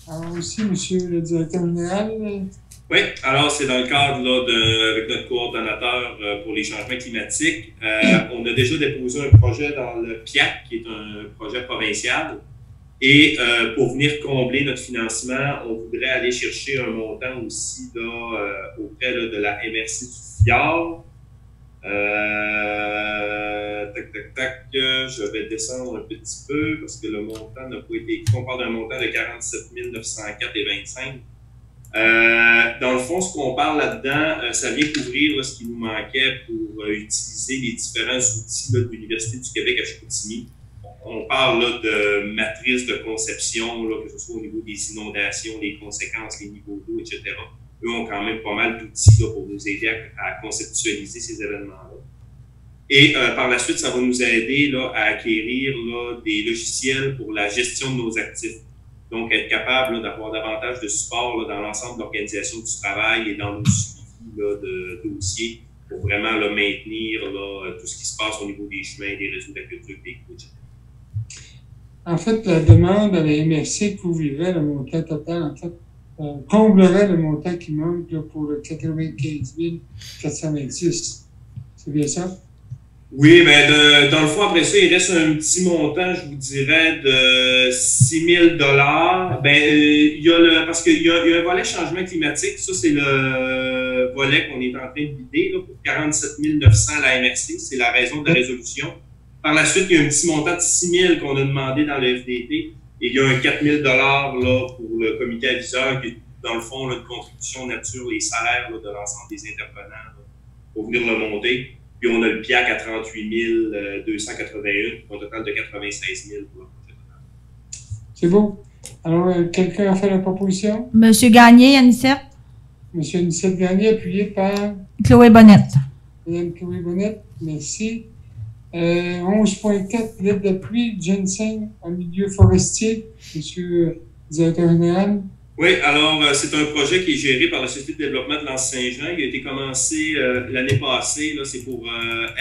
Alors aussi, monsieur le directeur général. Oui, alors c'est dans le cadre là, avec notre coordonnateur pour les changements climatiques. On a déjà déposé un projet dans le PIAC, qui est un projet provincial. Et pour venir combler notre financement, on voudrait aller chercher un montant aussi là, auprès là, de la MRC du Fjord. Je vais descendre un petit peu parce que le montant n'a pas été... On parle d'un montant de 47 904,25 $. Dans le fond, ce qu'on parle là-dedans, ça vient couvrir là, ce qui nous manquait pour utiliser les différents outils là, de l'Université du Québec à Chicoutimi. On parle là, de matrices de conception, là, que ce soit au niveau des inondations, les conséquences, les niveaux d'eau, etc. Eux ont quand même pas mal d'outils pour nous aider à conceptualiser ces événements-là. Et par la suite, ça va nous aider là, à acquérir là, des logiciels pour la gestion de nos actifs. Donc, être capable d'avoir davantage de support là, dans l'ensemble de l'organisation du travail et dans nos suivis là, de dossiers pour vraiment là, maintenir là, tout ce qui se passe au niveau des chemins, des réseaux d'aqueduc, des coûts, etc. En fait, la demande à la MRC couvrirait le montant total, en fait, comblerait le montant qui manque là, pour le 95 426. C'est bien ça? Oui, ben dans le fond, après ça, il reste un petit montant, je vous dirais, de 6 000 $. Il y a parce qu'il y a un volet changement climatique. Ça, c'est le volet qu'on est en train de vider là, pour 47 900 à la MRC. C'est la raison de la résolution. Par la suite, il y a un petit montant de 6 000 qu'on a demandé dans le FDT. Et il y a un 4 000 $ là, pour le comité aviseur. dans le fond, là, de contribution nature, les salaires là, de l'ensemble des intervenants là, pour venir le monter. Puis on a le PIAC à 38 281 pour un total de 96 000 pour le projet total. C'est beau. Alors, quelqu'un a fait la proposition? Monsieur Gagné, Anicette. Monsieur Anicette Gagné, appuyé par Chloé Bonnette. Mme Chloé Bonnette. Merci. 11.4, l'aide d'appui, ginseng en milieu forestier. Monsieur le directeur général. Oui, alors c'est un projet qui est géré par la Société de développement de l'Anse-Saint-Jean. Il a été commencé l'année passée. C'est pour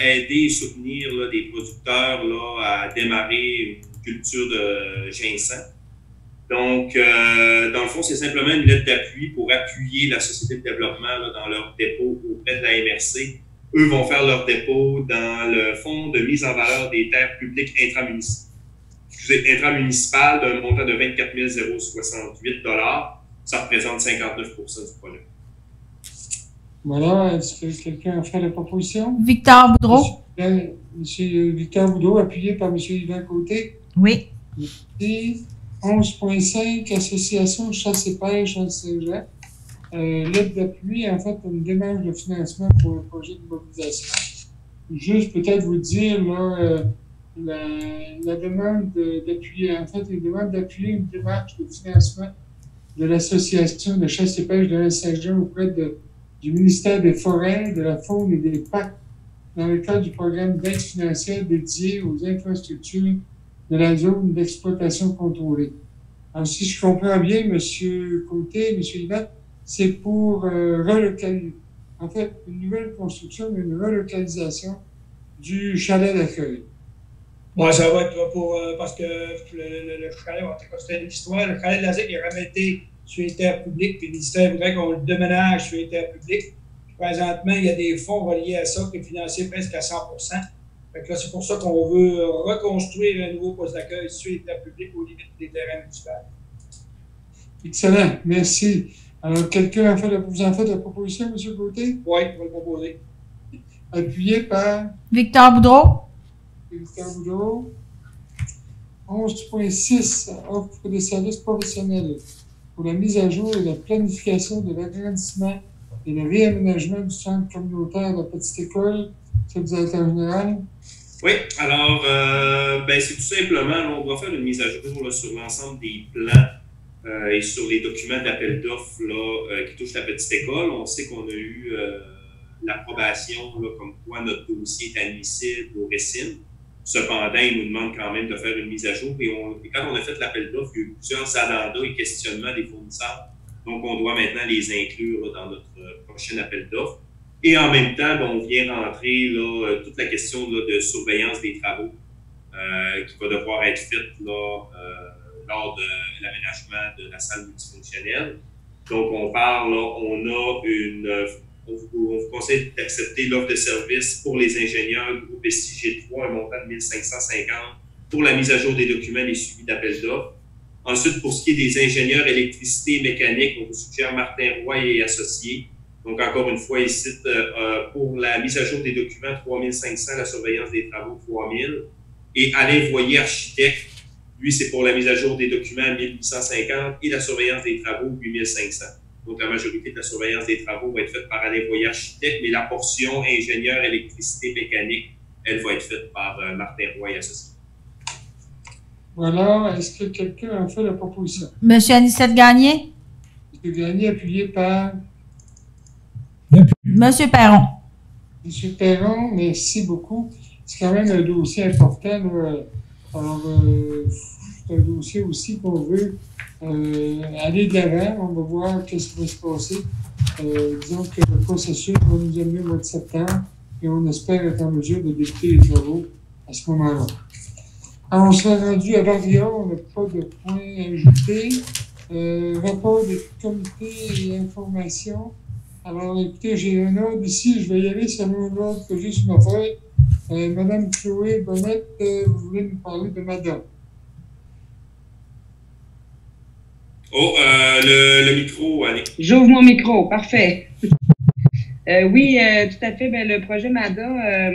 aider et soutenir là, des producteurs là, à démarrer une culture de ginseng. Donc, dans le fond, c'est simplement une lettre d'appui pour appuyer la Société de développement là, dans leur dépôt auprès de la MRC. Eux vont faire leur dépôt dans le fonds de mise en valeur des terres publiques intramunicipales d'un montant de 24 068 $. Ça représente 59 % du projet. Voilà. Est-ce que quelqu'un a fait la proposition? Victor Boudreau. Monsieur Victor Boudreau, appuyé par Monsieur Yvan Côté. Oui. Merci. 11.5, Association Chasse et Pêche Anse-Saint-Jean. L'aide d'appui, en fait, une démarche de financement pour un projet de mobilisation. Juste peut-être vous dire, là, la demande d'appuyer, en fait, une demande d'appuyer une démarche de financement de l'Association de chasse et pêche de Anse-Saint-Jean auprès du ministère des Forêts, de la Faune et des Parcs dans le cadre du programme d'aide financière dédié aux infrastructures de la zone d'exploitation contrôlée. Alors, si je comprends bien, M. Côté, M. Yvan, c'est pour relocaliser, en fait, une nouvelle construction, une relocalisation du chalet d'accueil. Oui, ça va être pour, parce que le chalet, c'était une histoire, le chalet de la ZEC est remetté sur les terres publiques, puis le ministère voudrait qu'on le déménage sur les terres publiques. Présentement, il y a des fonds reliés à ça qui est financé presque à 100 %. Fait que là, c'est pour ça qu'on veut reconstruire un nouveau poste d'accueil sur les terres publiques aux limites des terrains municipaux. Excellent, merci. Alors, quelqu'un vous en fait la proposition, M. Côté? Oui, on va le proposer. Appuyé par Victor Boudreau. Victor Boudreau. 11.6, offre des services professionnels pour la mise à jour et la planification de l'agrandissement et le réaménagement du centre communautaire de la petite école. C'est le directeur général. Oui, alors, c'est tout simplement, là, on doit faire une mise à jour là, sur l'ensemble des plans et sur les documents d'appel d'offres qui touchent la petite école. On sait qu'on a eu l'approbation comme quoi notre dossier est admissible au RECIN. Cependant, il nous demande quand même de faire une mise à jour. Et quand on a fait l'appel d'offres, il y a eu plusieurs addendas et questionnements des fournisseurs. Donc, on doit maintenant les inclure là, dans notre prochain appel d'offres. Et en même temps, on vient rentrer là, toute la question là, de surveillance des travaux qui va devoir être faite lors de l'aménagement de la salle multifonctionnelle. Donc, on parle, là, on vous conseille d'accepter l'offre de service pour les ingénieurs du groupe SIG3, un montant de 1 550 pour la mise à jour des documents et les suivis d'appel d'offres. Ensuite, pour ce qui est des ingénieurs électricité et mécanique, on vous suggère Martin Roy et associés. Donc, encore une fois, ici, pour la mise à jour des documents, 3 500, la surveillance des travaux, 3 000. Et Alain Voyer, architecte, lui, c'est pour la mise à jour des documents, 1 850, et la surveillance des travaux, 8 500. Donc, la majorité de la surveillance des travaux va être faite par Alain Voyer, architecte, mais la portion ingénieur électricité mécanique, elle va être faite par Martin Roy et associés. Voilà. Est-ce que quelqu'un a fait la proposition? Monsieur Anicette Gagné. M. Gagné, appuyé par Monsieur Perron. M. Perron, merci beaucoup. C'est quand même un dossier important. Là. Alors, c'est un dossier aussi qu'on veut aller de l'avant. On va voir ce qui va se passer. Disons que le processus va nous amener au mois de septembre et on espère être en mesure de débuter les travaux à ce moment-là. Alors, on s'est rendu à Varia, on n'a pas de points ajoutés. Rapport des comités et informations. Alors, écoutez, j'ai un ordre ici, je vais y aller selon l'ordre que j'ai sur ma feuille. Madame Chloé Bonnette, vous voulez nous parler de MADA? Oh, le micro, Annick. J'ouvre mon micro, parfait. Oui, tout à fait. Le projet MADA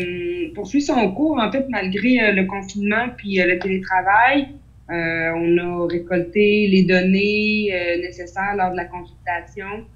poursuit son cours, en fait, malgré le confinement puis le télétravail. On a récolté les données nécessaires lors de la consultation,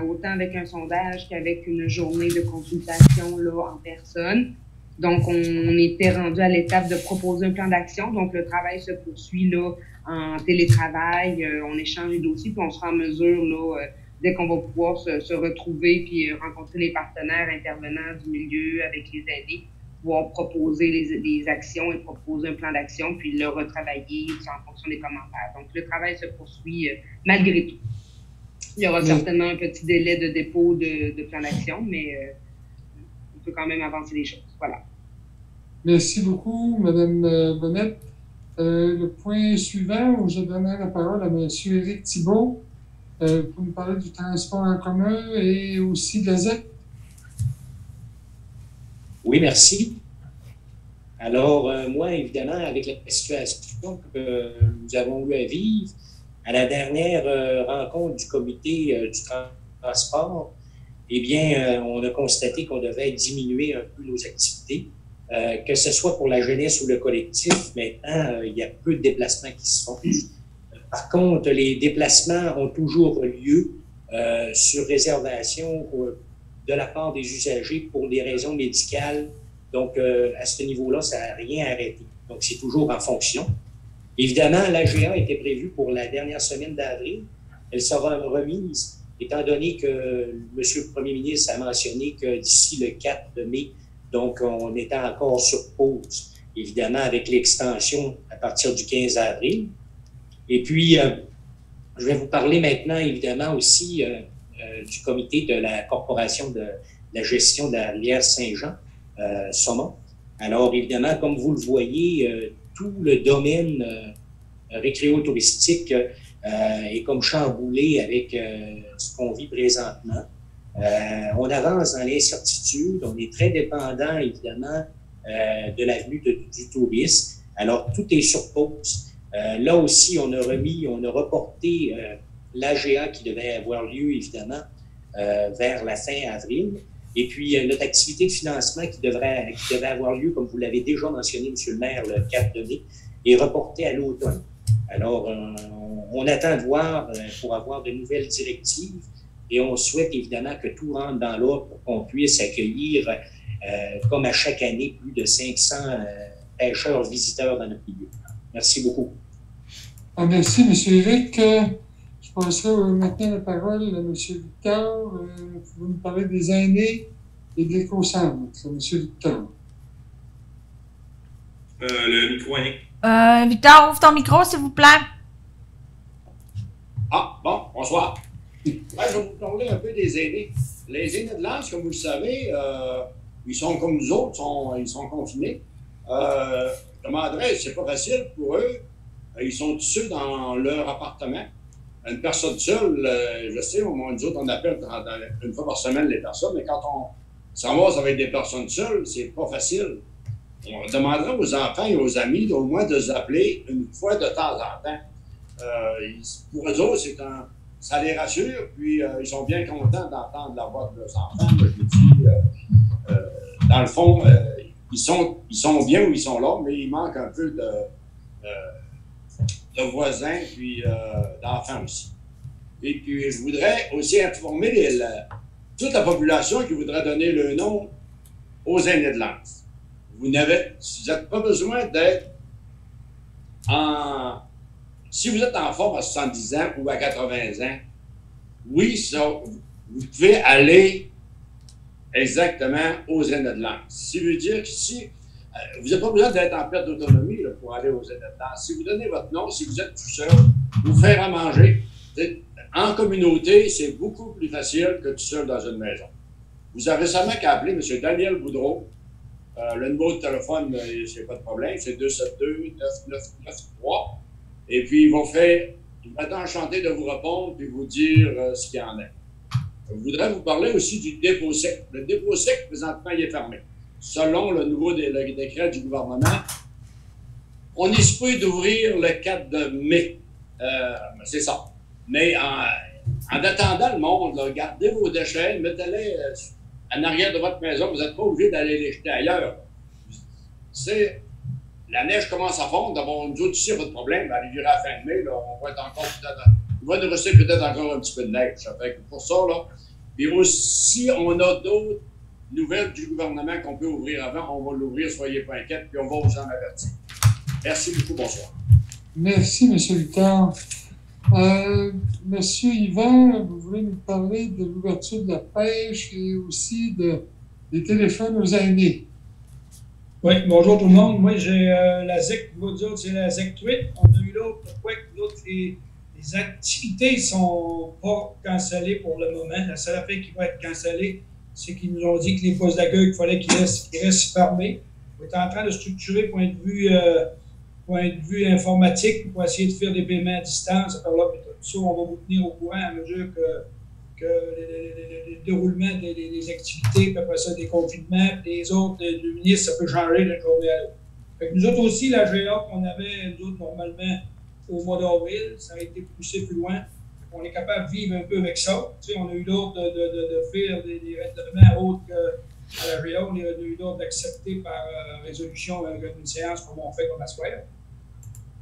autant avec un sondage qu'avec une journée de consultation là, en personne. Donc, on était rendu à l'étape de proposer un plan d'action. Donc, le travail se poursuit là en télétravail. On échange les dossiers, puis on sera en mesure, là, dès qu'on va pouvoir se retrouver puis rencontrer les partenaires intervenants du milieu avec les aînés, pouvoir proposer les actions et proposer un plan d'action, puis le retravailler en fonction des commentaires. Donc, le travail se poursuit malgré tout. Il y aura certainement un petit délai de dépôt de plan d'action, mais on peut quand même avancer les choses. Voilà. Merci beaucoup, Mme Bonnette. Le point suivant, où je donnerai la parole à M. Éric Thibault pour nous parler du transport en commun et aussi de la ZEC. Oui, merci. Alors, moi, évidemment, avec la situation que nous avons eu à vivre, à la dernière rencontre du comité du transport, eh bien, on a constaté qu'on devait diminuer un peu nos activités, que ce soit pour la jeunesse ou le collectif. Maintenant, il y a peu de déplacements qui se font. Par contre, les déplacements ont toujours lieu sur réservation de la part des usagers pour des raisons médicales. Donc, à ce niveau-là, ça n'a rien arrêté. Donc, c'est toujours en fonction. Évidemment, l'AGA était prévue pour la dernière semaine d'avril. Elle sera remise, étant donné que M. le Premier ministre a mentionné que d'ici le 4 mai, donc on était encore sur pause, évidemment, avec l'extension à partir du 15 avril. Et puis, je vais vous parler maintenant, évidemment, aussi du comité de la Corporation de la gestion de la rivière Saint-Jean, Saumon. Alors, évidemment, comme vous le voyez, tout le domaine récréo-touristique est comme chamboulé avec ce qu'on vit présentement. On avance dans l'incertitude, on est très dépendant, évidemment, de l'avenue du tourisme. Alors, tout est sur pause. Là aussi, on a reporté l'AGA qui devait avoir lieu, évidemment, vers la fin avril. Et puis, notre activité de financement qui devait avoir lieu, comme vous l'avez déjà mentionné, M. le maire, le 4 mai, est reportée à l'automne. Alors, on attend de voir pour avoir de nouvelles directives et on souhaite évidemment que tout rentre dans l'ordre pour qu'on puisse accueillir, comme à chaque année, plus de 500 pêcheurs visiteurs dans notre milieu. Merci beaucoup. Merci, M. Éric. Je passerai maintenant la parole à M. Victor. Vous nous parler des aînés et de l'éco-centre. M. Victor. Le micro est. Victor, ouvre ton micro, s'il vous plaît. Ah, bon, bonsoir. Ouais, je vais vous parler un peu des aînés. Les aînés de l'Anse, comme vous le savez, ils sont comme nous autres, ils sont confinés. Je demanderais, c'est pas facile pour eux. Ils sont tous seuls dans leur appartement. Une personne seule, je sais, nous autres, on appelle une fois par semaine les personnes, mais quand on s'en va avec des personnes seules, c'est pas facile. On demanderait aux enfants et aux amis au moins de les appeler une fois de temps en temps. Pour eux autres, ça les rassure, puis ils sont bien contents d'entendre la voix de leurs enfants. Moi, je me dis, dans le fond, ils sont bien où ils sont là, mais il manque un peu de voisins, puis d'enfants aussi. Et puis, je voudrais aussi informer toute la population qui voudrait donner le nom aux aînés de l'Anse. Vous n'avez pas besoin d'être si vous êtes en forme à 70 ans ou à 80 ans, oui, vous pouvez aller exactement aux aînés de l'Anse. Ça veut dire que vous n'avez pas besoin d'être en perte d'autonomie pour aller aux aînés de l'Anse. Si vous donnez votre nom, si vous êtes tout seul, vous faire à manger. En communauté, c'est beaucoup plus facile que tout seul dans une maison. Vous avez seulement qu'à appeler M. Daniel Boudreau. Le numéro de téléphone, c'est pas de problème, c'est 272-9993. Et puis, il va être enchanté de vous répondre et vous dire ce qu'il y en a. Je voudrais vous parler aussi du dépôt sec. Le dépôt sec, présentement, il est fermé. Selon le nouveau décret du gouvernement, on est supposé d'ouvrir le 4 mai. C'est ça. Mais en attendant le monde, là, gardez vos déchets, mettez-les en arrière de votre maison. Vous n'êtes pas obligé d'aller les jeter ailleurs. la neige commence à fondre. D'abord, nous autres, ici, pas de problème. À la fin de mai, là, on va être encore peut-être. Il va nous rester peut-être encore un petit peu de neige. Ça fait que pour ça, là. Et aussi, on a d'autres nouvelles du gouvernement qu'on peut ouvrir avant. On va l'ouvrir, soyez pas inquiets, puis on va vous en avertir. Merci beaucoup, bonsoir. Merci, M. Victor. Monsieur Yvan, vous voulez nous parler de l'ouverture de la pêche et aussi des téléphones aux aînés. Oui, bonjour tout le monde. Moi, j'ai la ZEC, vous autres, c'est la ZEC 8. On a eu l'autre, pourquoi que l'autre, les activités ne sont pas cancellées pour le moment. La seule affaire qui va être cancellée, c'est qu'ils nous ont dit que les postes d'accueil, il fallait qu'ils restent fermés. On est en train de structurer point de vue informatique pour essayer de faire des paiements à distance. Alors là, tout ça, on va vous tenir au courant à mesure que le déroulement des activités, puis après ça, des confinements, puis les autres, le ministre, ça peut changer d'une journée à l'autre. Fait que nous autres aussi, la GA qu'on avait, nous autres, normalement, au mois d'avril, ça a été poussé plus loin. On est capable de vivre un peu avec ça. Tu sais, on a eu l'ordre de faire des règlements autres qu'à la GA. On a eu l'ordre d'accepter par résolution une séance comme on fait comme à soir.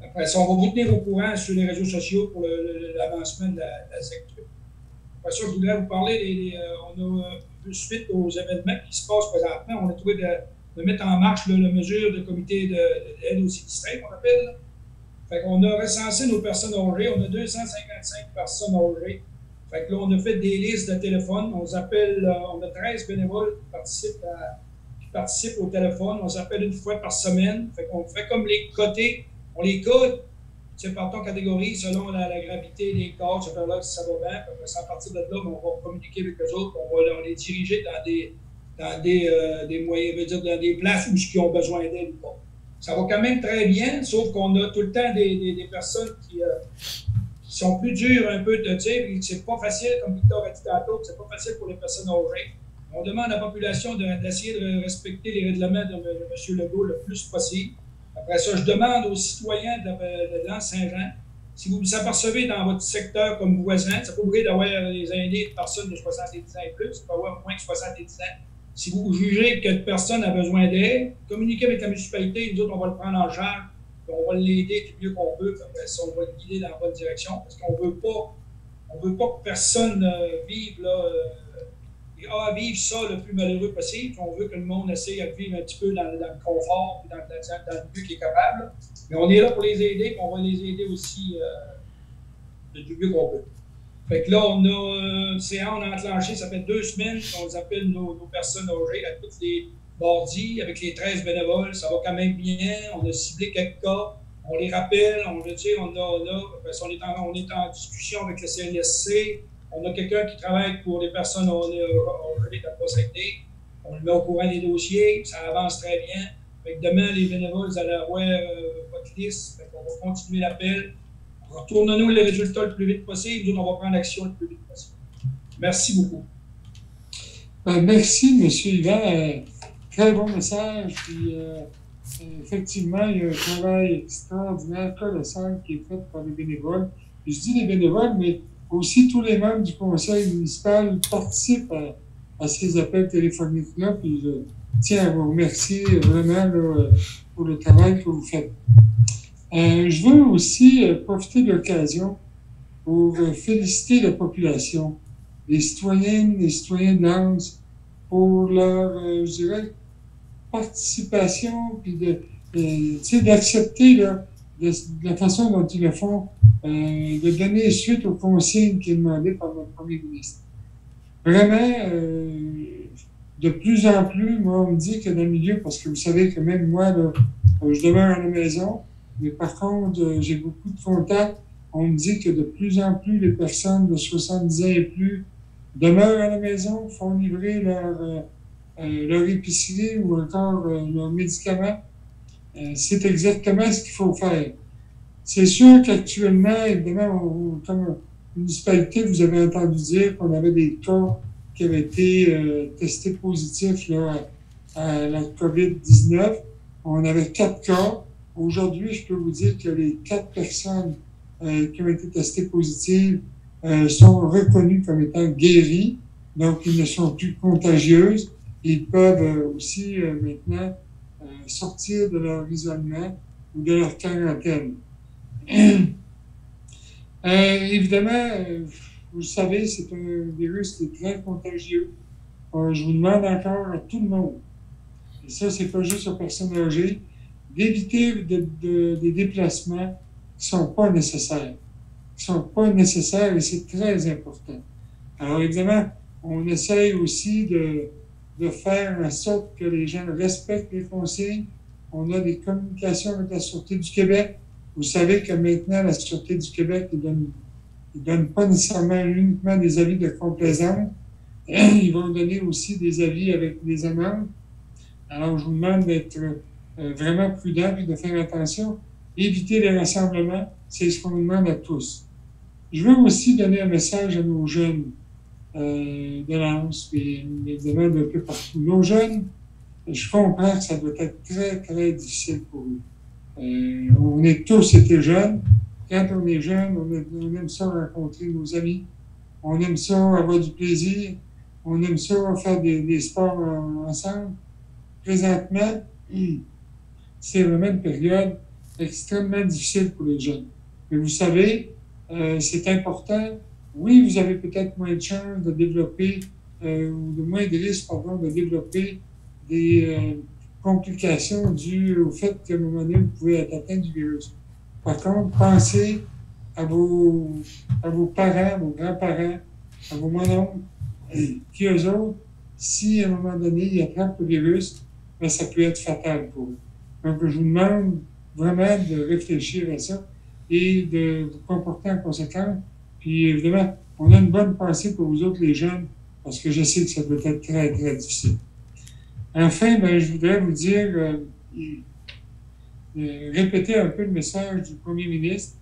Après ça, on va vous tenir au courant sur les réseaux sociaux pour l'avancement de la secteur. Après ça, je voudrais vous parler, on a suite aux événements qui se passent présentement, on a trouvé de mettre en marche la mesure de comité d'aide aux sinistrés, qu'on appelle. Là. Fait qu'on a recensé nos personnes âgées, on a 255 personnes âgées. Fait que là, on a fait des listes de téléphones, on a 13 bénévoles qui participent au téléphone, on s'appelle une fois par semaine. Fait qu'on fait comme les cotés, on les code. C'est par ton catégorie, selon la gravité des cas, ça fait là si ça va bien. À partir de là, on va communiquer avec eux autres, on va les diriger dans des moyens, veut dire dans des places où ils ont besoin d'aide ou pas. Ça va quand même très bien, sauf qu'on a tout le temps des personnes qui sont plus dures un peu de dire, c'est pas facile, comme Victor a dit tantôt, c'est pas facile pour les personnes âgées. On demande à la population d'essayer de respecter les règlements de M. Legault le plus possible. Après ça, je demande aux citoyens de l'Anse-Saint-Jean, si vous vous apercevez dans votre secteur comme voisin, ça peut ouvrir d'avoir des aînés de personnes de 70 ans et plus, ça peut avoir moins que 70 ans. Si vous jugez que personne a besoin d'aide, communiquez avec la municipalité, nous autres, on va le prendre en charge, on va l'aider du mieux qu'on peut, après ça, on va le guider dans la bonne direction, parce qu'on veut pas que personne vive là, vivre ça le plus malheureux possible. On veut que le monde essaye de vivre un petit peu dans le confort, dans le but qu'il est capable. Mais on est là pour les aider, et on va les aider aussi du mieux qu'on peut. Fait que là, on a on a enclenché, ça fait 2 semaines qu'on appelle nos personnes âgées à tous les mardis avec les 13 bénévoles. Ça va quand même bien. On a ciblé quelques cas. On les rappelle. On est en discussion avec le CNSC. On a quelqu'un qui travaille pour les personnes âgées dans le post-acté. On le met au courant des dossiers. Ça avance très bien. Fait que demain, les bénévoles, vous allez avoir votre liste. Fait qu'on va continuer l'appel. Retournez-nous les résultats le plus vite possible. Nous, on va prendre l'action le plus vite possible. Merci beaucoup. Merci, M. Yvan. Très bon message. Puis, effectivement, il y a un travail extraordinaire, colossal qui est fait par les bénévoles. Puis, je dis les bénévoles, mais aussi tous les membres du conseil municipal participent à ces appels téléphoniques-là. Puis, je tiens à vous remercier vraiment là, pour le travail que vous faites. Je veux aussi profiter de l'occasion pour féliciter la population, les citoyennes et les citoyens de l'Anse, pour leur, je dirais, participation, puis d'accepter de la façon dont ils le font, de donner suite aux consignes qui est demandées par notre premier ministre. Vraiment, de plus en plus, moi, on me dit que dans le milieu, parce que vous savez que même moi, là, je demeure à la maison, mais par contre, j'ai beaucoup de contacts. On me dit que de plus en plus, les personnes de 70 ans et plus demeurent à la maison, font livrer leur épicerie ou encore leurs médicaments. C'est exactement ce qu'il faut faire. C'est sûr qu'actuellement, évidemment, comme municipalité, vous avez entendu dire qu'on avait des cas qui avaient été testés positifs là, à la COVID-19. On avait 4 cas. Aujourd'hui, je peux vous dire que les 4 personnes qui ont été testées positives sont reconnues comme étant guéries, donc ils ne sont plus contagieuses. Ils peuvent aussi maintenant sortir de leur isolement ou de leur quarantaine. Évidemment, vous le savez, c'est un virus qui est très contagieux. Je vous demande encore à tout le monde, et ça, c'est pas juste aux personnes âgées, d'éviter des déplacements qui ne sont pas nécessaires. Et c'est très important. Alors, évidemment, on essaye aussi de faire en sorte que les gens respectent les consignes. On a des communications avec la Sûreté du Québec. Vous savez que maintenant, la Sûreté du Québec ne donne pas nécessairement uniquement des avis de complaisance. Ils vont donner aussi des avis avec des amendes. Alors, je vous demande d'être vraiment prudent et de faire attention. Éviter les rassemblements, c'est ce qu'on nous demande à tous. Je veux aussi donner un message à nos jeunes de l'ANSE et évidemment d'un peu partout. Nos jeunes, je comprends que ça doit être très, très difficile pour eux. On est tous été jeunes. Quand on est jeune, on aime ça rencontrer nos amis. On aime ça avoir du plaisir. On aime ça faire des sports ensemble. Présentement, c'est vraiment une période extrêmement difficile pour les jeunes. Mais vous savez, c'est important. Oui, vous avez peut-être moins de chances de développer, ou de moins de risques, pardon, de développer des complications dues au fait qu'à un moment donné, vous pouvez être atteint du virus. Par contre, pensez à vos parents, vos grands-parents, à vos mononcles, qui eux autres, si à un moment donné, ils attrapent le virus, ben, ça peut être fatal pour eux. Donc, je vous demande vraiment de réfléchir à ça et de vous comporter en conséquence. Puis, évidemment, on a une bonne pensée pour vous autres, les jeunes, parce que je sais que ça peut être très, très difficile. Enfin, ben, je voudrais vous dire, répéter un peu le message du premier ministre.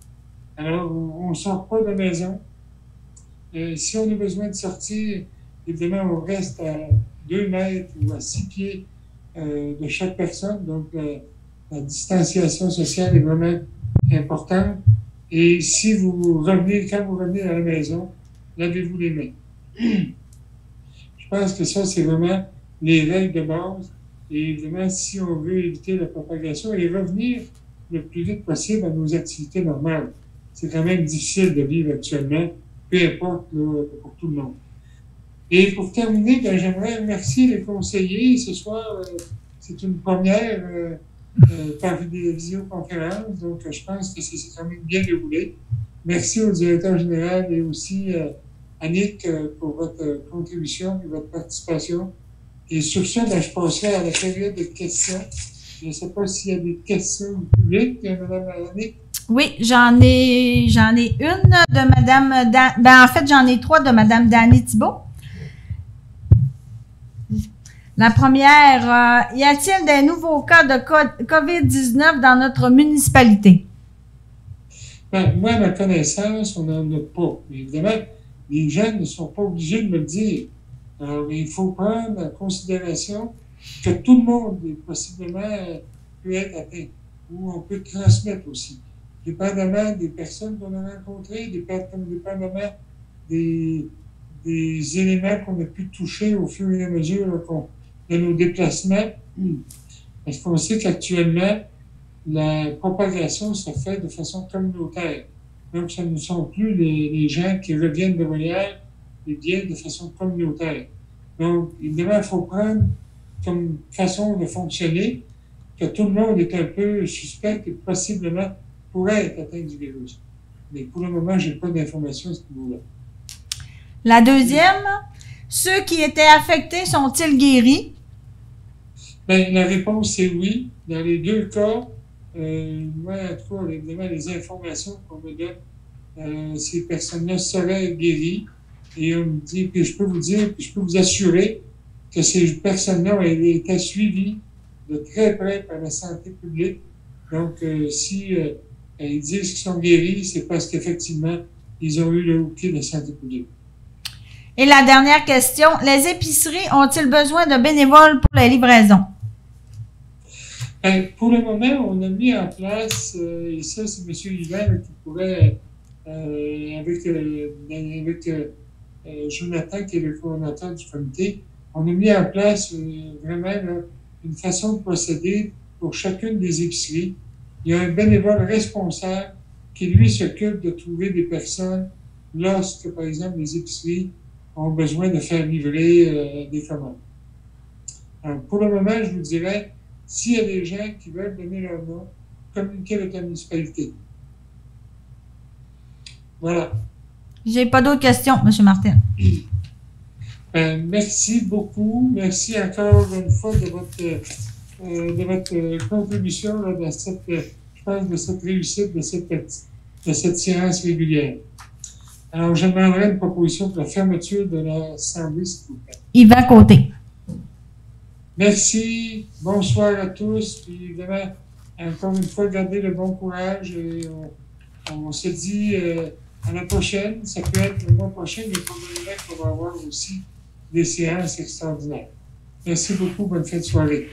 Alors, on ne sort pas de la maison. Si on a besoin de sortir, évidemment, on reste à 2 mètres ou à 6 pieds de chaque personne. Donc, la distanciation sociale est vraiment importante. Et si quand vous revenez à la maison, lavez-vous les mains. Je pense que ça, c'est vraiment les règles de base. Et évidemment, si on veut éviter la propagation et revenir le plus vite possible à nos activités normales, c'est quand même difficile de vivre actuellement, peu importe là, pour tout le monde. Et pour terminer, ben, j'aimerais remercier les conseillers. Ce soir, c'est une première par visioconférence, donc je pense que c'est quand même bien déroulé. Merci au directeur général et aussi Annick pour votre contribution et votre participation. Et sur ça, ben, je passerai à la période de questions. Je ne sais pas s'il y a des questions du public, Mme Annick. Oui, j'en ai une de Mme en fait, j'en ai 3 de Mme Dany Thibault. La première, y a-t-il des nouveaux cas de COVID-19 dans notre municipalité? Ben, moi, à ma connaissance, on n'en a pas. Mais évidemment, les gens ne sont pas obligés de me le dire. Alors, il faut prendre en considération que tout le monde possiblement peut être atteint ou on peut transmettre aussi. Dépendamment des personnes qu'on a rencontrées, dépendamment des éléments qu'on a pu toucher au fur et à mesure de nos déplacements. Parce qu'on sait qu'actuellement, la propagation se fait de façon communautaire. Donc, ce ne sont plus les gens qui reviennent de voyage, ils viennent de façon communautaire. Donc, évidemment, il faut prendre comme façon de fonctionner que tout le monde est un peu suspect et possiblement pourrait être atteint du virus. Mais pour le moment, je n'ai pas d'informations à ce niveau-là. La deuxième, ceux qui étaient affectés sont-ils guéris? Bien, la réponse est oui. Dans les 2 cas, moi, en tout cas, évidemment, les informations qu'on me donne, ces personnes-là seraient guéries. Et on me dit, puis je peux vous dire, puis je peux vous assurer que ces personnes-là ont été suivies de très près par la santé publique. Donc, si ils disent qu'ils sont guéris, c'est parce qu'effectivement, ils ont eu le OK de la santé publique. Et la dernière question, les épiceries ont-ils besoin de bénévoles pour les livraisons? Ben, pour le moment, on a mis en place, et ça, c'est M. Yvan qui pourrait, avec Jonathan, qui est le coordonnateur du comité, on a mis en place vraiment là, une façon de procéder pour chacune des épiceries. il y a un bénévole responsable qui, lui, s'occupe de trouver des personnes lorsque, par exemple, les épiceries ont besoin de faire livrer des commandes. Alors, pour le moment, je vous dirais, s'il y a des gens qui veulent donner leur nom, communiquez avec la municipalité. Voilà. J'ai pas d'autres questions, M. Martin. Merci beaucoup. Merci encore une fois de votre contribution là, dans cette, je pense, de cette réussite de cette séance régulière. Alors, je demanderai une proposition pour la fermeture de l'Assemblée, s'il vous plaît. Yvan Côté. Merci. Bonsoir à tous. Puis, évidemment, encore une fois, gardez le bon courage. Et on se dit à la prochaine. Ça peut être le mois prochain, mais probablement qu'on va avoir aussi des séances extraordinaires. Merci beaucoup. Bonne fin de soirée.